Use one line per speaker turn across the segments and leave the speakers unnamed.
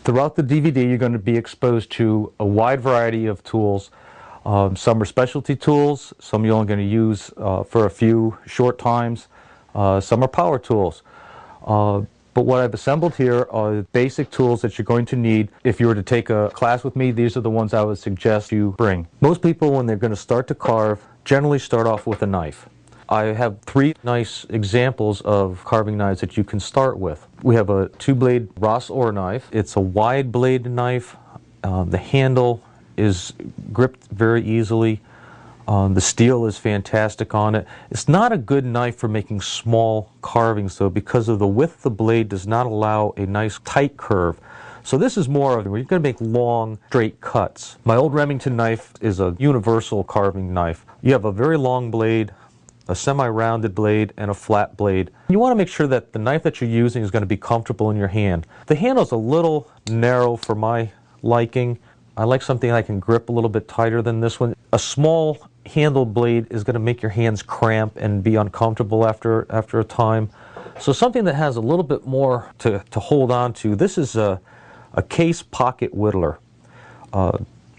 Throughout the DVD, you're going to be exposed to a wide variety of tools. Some are specialty tools, some you're only going to use for a few short times. Some are power tools. But what I've assembled here are basic tools that you're going to need. If you were to take a class with me, these are the ones I would suggest you bring. Most people, when they're going to start to carve, generally start off with a knife. I have 3 nice examples of carving knives that you can start with. We have a 2-blade Ross Orr knife. It's a wide blade knife. The handle is gripped very easily. The steel is fantastic on it. It's not a good knife for making small carvings though, because of the width of the blade does not allow a nice tight curve. So this is more of where you're going to make long, straight cuts. My old Remington knife is a universal carving knife. You have a very long blade, a semi-rounded blade, and a flat blade. You want to make sure that the knife that you're using is going to be comfortable in your hand. The handle's a little narrow for my liking. I like something I can grip a little bit tighter than this one. A small handled blade is going to make your hands cramp and be uncomfortable after a time. So something that has a little bit more to hold on to. This is a case pocket whittler.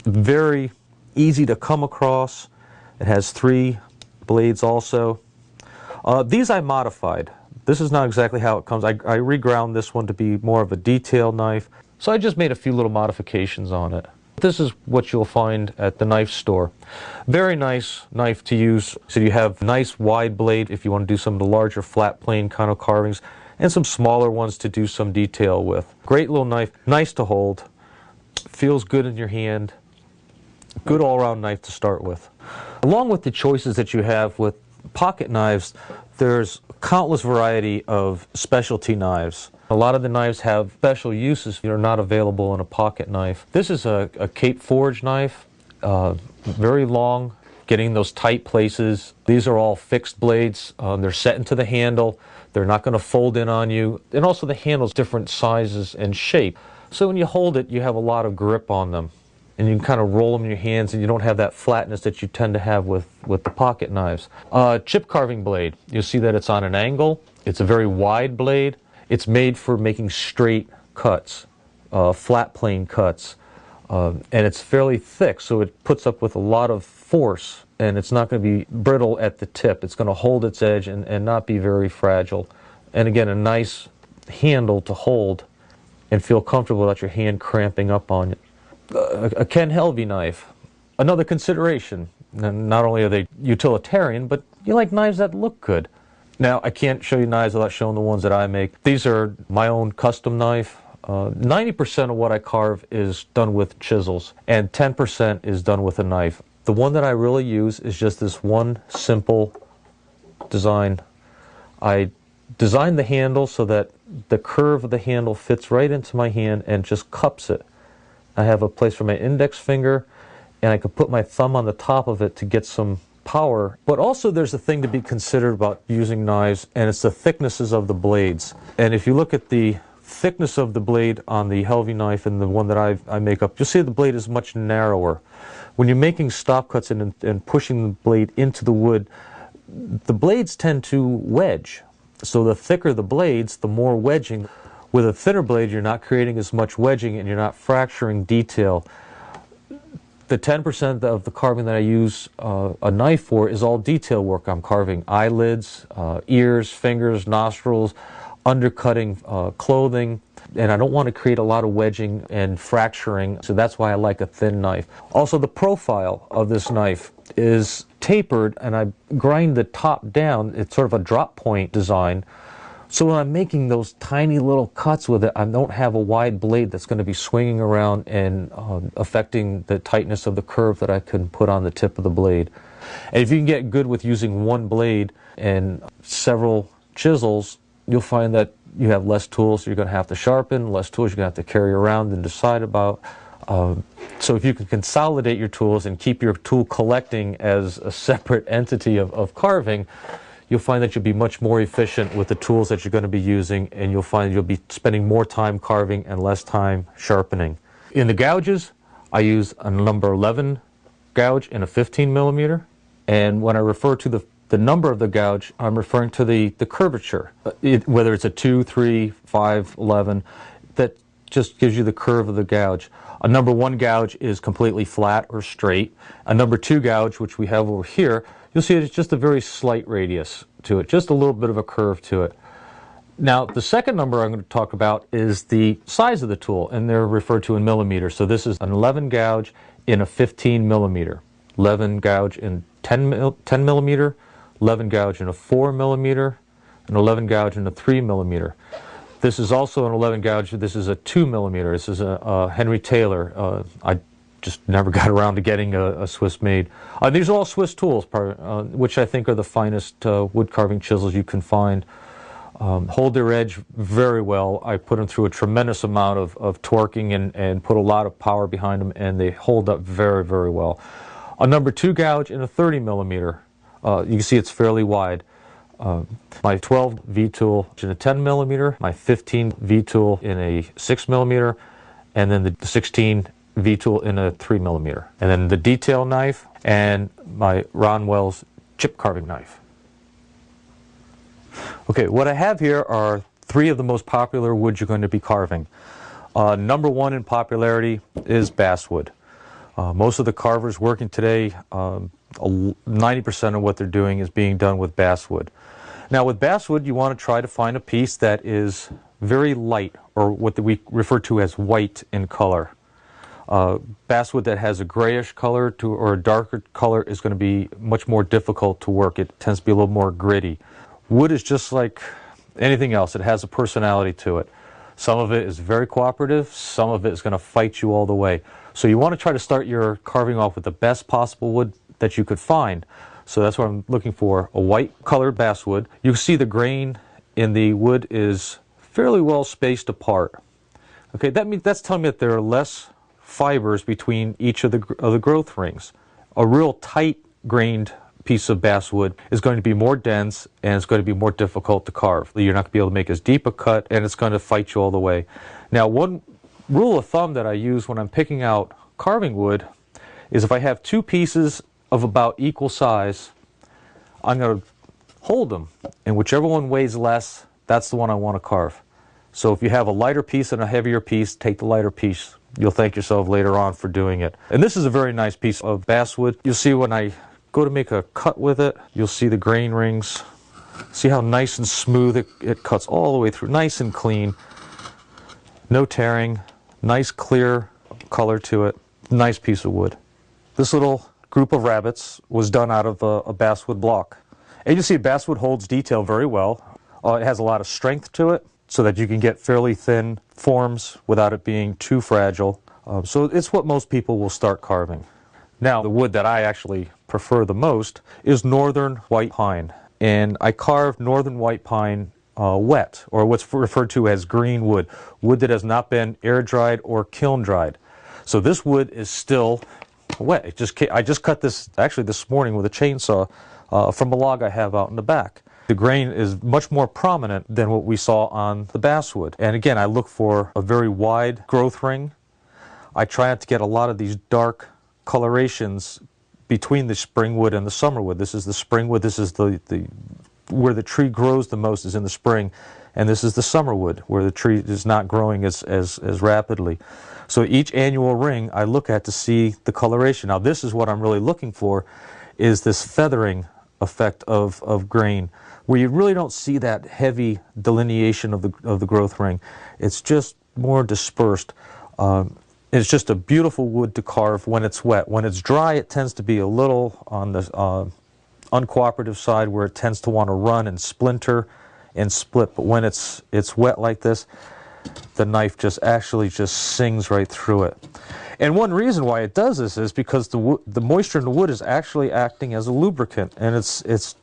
Very easy to come across. It has 3 blades also. These I modified. This is not exactly how it comes. I reground this one to be more of a detail knife. So I just made a few little modifications on it. This is what you'll find at the knife store. Very nice knife to use. So you have a nice wide blade if you want to do some of the larger flat plane kind of carvings, and some smaller ones to do some detail with. Great little knife, nice to hold, feels good in your hand. Good all-around knife to start with. Along with the choices that you have with pocket knives, there's countless variety of specialty knives. A lot of the knives have special uses that are not available in a pocket knife. This is a Cape Forge knife, very long, getting those tight places. These are all fixed blades. They're set into the handle. They're not going to fold in on you. And also the handle's different sizes and shape. So when you hold it, you have a lot of grip on them. And you can kind of roll them in your hands, and you don't have that flatness that you tend to have with the pocket knives. Chip carving blade. You'll see that it's on an angle. It's a very wide blade. It's made for making straight cuts, flat plane cuts, and it's fairly thick, so it puts up with a lot of force, and it's not going to be brittle at the tip. It's going to hold its edge and not be very fragile. And again, a nice handle to hold and feel comfortable without your hand cramping up on it. A Ken Helvey knife, another consideration. Not only are they utilitarian, but you like knives that look good. Now, I can't show you knives without showing the ones that I make. These are my own custom knife. 90% of what I carve is done with chisels, and 10% is done with a knife. The one that I really use is just this one simple design. I designed the handle so that the curve of the handle fits right into my hand and just cups it. I have a place for my index finger, and I can put my thumb on the top of it to get some power. But also there's a thing to be considered about using knives, and it's the thicknesses of the blades. And if you look at the thickness of the blade on the Helvey knife and the one that I make up, you'll see the blade is much narrower. When you're making stop cuts and pushing the blade into the wood, the blades tend to wedge. So the thicker the blades, the more wedging. With a thinner blade, you're not creating as much wedging and you're not fracturing detail. The 10% of the carving that I use a knife for is all detail work. I'm carving eyelids, ears, fingers, nostrils, undercutting clothing, and I don't want to create a lot of wedging and fracturing, so that's why I like a thin knife. Also, the profile of this knife is tapered, and I grind the top down. It's sort of a drop point design. So when I'm making those tiny little cuts with it, I don't have a wide blade that's going to be swinging around and affecting the tightness of the curve that I can put on the tip of the blade. And if you can get good with using one blade and several chisels, you'll find that you have less tools you're going to have to sharpen, less tools you're going to have to carry around and decide about. So if you can consolidate your tools and keep your tool collecting as a separate entity of carving, you'll find that you'll be much more efficient with the tools that you're going to be using, and you'll find you'll be spending more time carving and less time sharpening. In the gouges, I use a number 11 gouge in a 15 millimeter, and when I refer to the number of the gouge, I'm referring to the curvature, whether it's a 2, 3, 5, 11, that just gives you the curve of the gouge. A number 1 gouge is completely flat or straight. A number 2 gouge, which we have over here, you'll see it's just a very slight radius to it, just a little bit of a curve to it. Now, the second number I'm going to talk about is the size of the tool, and they're referred to in millimeters. So this is an 11 gouge in a 15 millimeter, 11 gouge in 10 millimeter, 11 gouge in a 4 millimeter, and 11 gouge in a 3 millimeter. This is also an 11 gouge. This is a 2 millimeter. This is a Henry Taylor. I just never got around to getting a Swiss made. These are all Swiss tools, which I think are the finest wood carving chisels you can find. Hold their edge very well. I put them through a tremendous amount of torquing and put a lot of power behind them, and they hold up very, very well. A number 2 gouge in a 30 millimeter. You can see it's fairly wide. My 12 V tool in a 10 millimeter, my 15 V tool in a 6 millimeter, and then the 16 V tool in a 3 millimeter. And then the detail knife and my Ronwell's chip carving knife. Okay, what I have here are 3 of the most popular woods you're going to be carving. Number 1 in popularity is basswood. Most of the carvers working today, 90% of what they're doing is being done with basswood. Now with basswood, you want to try to find a piece that is very light, or what we refer to as white in color. Basswood that has a grayish color or a darker color is going to be much more difficult to work. It tends to be a little more gritty. Wood is just like anything else. It has a personality to it. Some of it is very cooperative, some of it is going to fight you all the way. So you want to try to start your carving off with the best possible wood that you could find. So that's what I'm looking for, a white colored basswood. You can see the grain in the wood is fairly well spaced apart. Okay, that's telling me that there are less fibers between each of the growth rings. A real tight grained piece of basswood is going to be more dense, and it's going to be more difficult to carve. You're not going to be able to make as deep a cut, and it's going to fight you all the way. Now, one rule of thumb that I use when I'm picking out carving wood is if I have 2 pieces of about equal size, I'm going to hold them, and whichever one weighs less, that's the one I want to carve. So if you have a lighter piece and a heavier piece, take the lighter piece. You'll thank yourself later on for doing it. And this is a very nice piece of basswood. You'll see when I go to make a cut with it, you'll see the grain rings. See how nice and smooth it cuts all the way through, nice and clean. No tearing, nice clear color to it, nice piece of wood. This little group of rabbits was done out of a basswood block. And you see basswood holds detail very well. It has a lot of strength to it so that you can get fairly thin forms without it being too fragile. So it's what most people will start carving. Now, the wood that I actually prefer the most is northern white pine. And I carve northern white pine wet, or what's referred to as green wood, wood that has not been air dried or kiln dried. So this wood is still wet. I just cut this actually this morning with a chainsaw from a log I have out in the back. The grain is much more prominent than what we saw on the basswood. And again, I look for a very wide growth ring. I try not to get a lot of these dark colorations between the springwood and the summerwood. This is the springwood. This is where the tree grows the most is in the spring, and this is the summerwood where the tree is not growing as rapidly. So each annual ring I look at to see the coloration. Now this is what I'm really looking for, is this feathering effect of grain, where you really don't see that heavy delineation of the growth ring. It's just more dispersed. It's just a beautiful wood to carve when it's wet. When it's dry, it tends to be a little on the uncooperative side, where it tends to want to run and splinter and split. But when it's wet like this, the knife actually sings right through it. And one reason why it does this is because the moisture in the wood is actually acting as a lubricant, and it's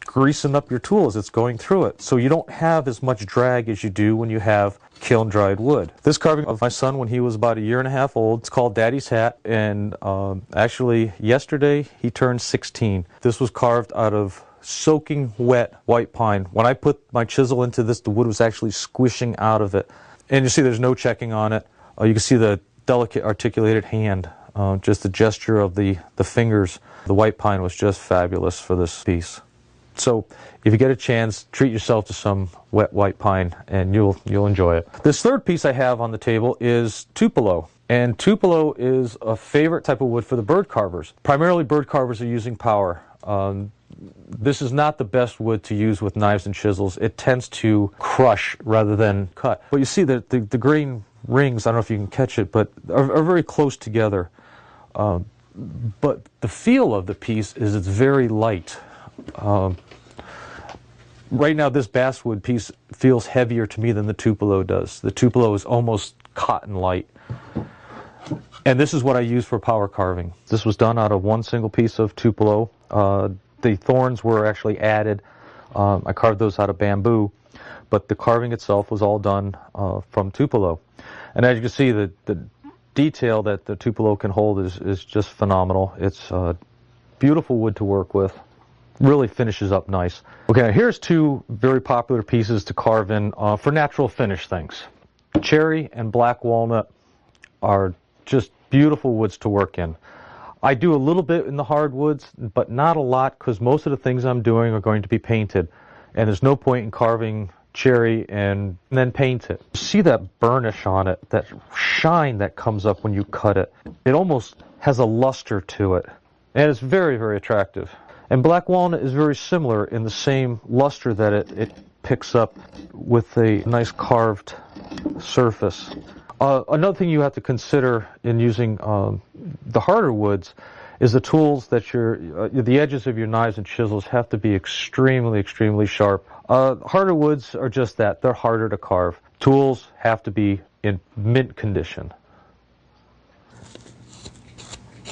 greasing up your tool as it's going through it. So you don't have as much drag as you do when you have kiln dried wood. This carving of my son when he was about 1.5 years old, it's called Daddy's Hat, and actually yesterday he turned 16. This was carved out of soaking wet white pine. When I put my chisel into this, the wood was actually squishing out of it. And you see there's no checking on it. You can see the delicate articulated hand, just the gesture of the fingers. The white pine was just fabulous for this piece. So if you get a chance, treat yourself to some wet white pine and you'll enjoy it. This third piece I have on the table is tupelo. And tupelo is a favorite type of wood for the bird carvers. Primarily bird carvers are using power. This is not the best wood to use with knives and chisels. It tends to crush rather than cut. But you see that the grain rings, I don't know if you can catch it, but are very close together. But the feel of the piece is it's very light. Right now this basswood piece feels heavier to me than the tupelo does. The tupelo is almost cotton light. And this is what I use for power carving. This was done out of one single piece of tupelo. The thorns were actually added. I carved those out of bamboo, but the carving itself was all done from tupelo. And as you can see, the detail that the tupelo can hold is just phenomenal. It's beautiful wood to work with. Really finishes up nice. Okay, here's two very popular pieces to carve in for natural finish things. Cherry and black walnut are just beautiful woods to work in. I do a little bit in the hardwoods, but not a lot, because most of the things I'm doing are going to be painted, and there's no point in carving cherry and then paint it. See that burnish on it, that shine that comes up when you cut it. It almost has a luster to it, and it's very, very attractive. And black walnut is very similar in the same luster that it picks up with a nice carved surface. Another thing you have to consider in using the harder woods is the tools that the edges of your knives and chisels have to be extremely, extremely sharp. Harder woods are just that. They're harder to carve. Tools have to be in mint condition.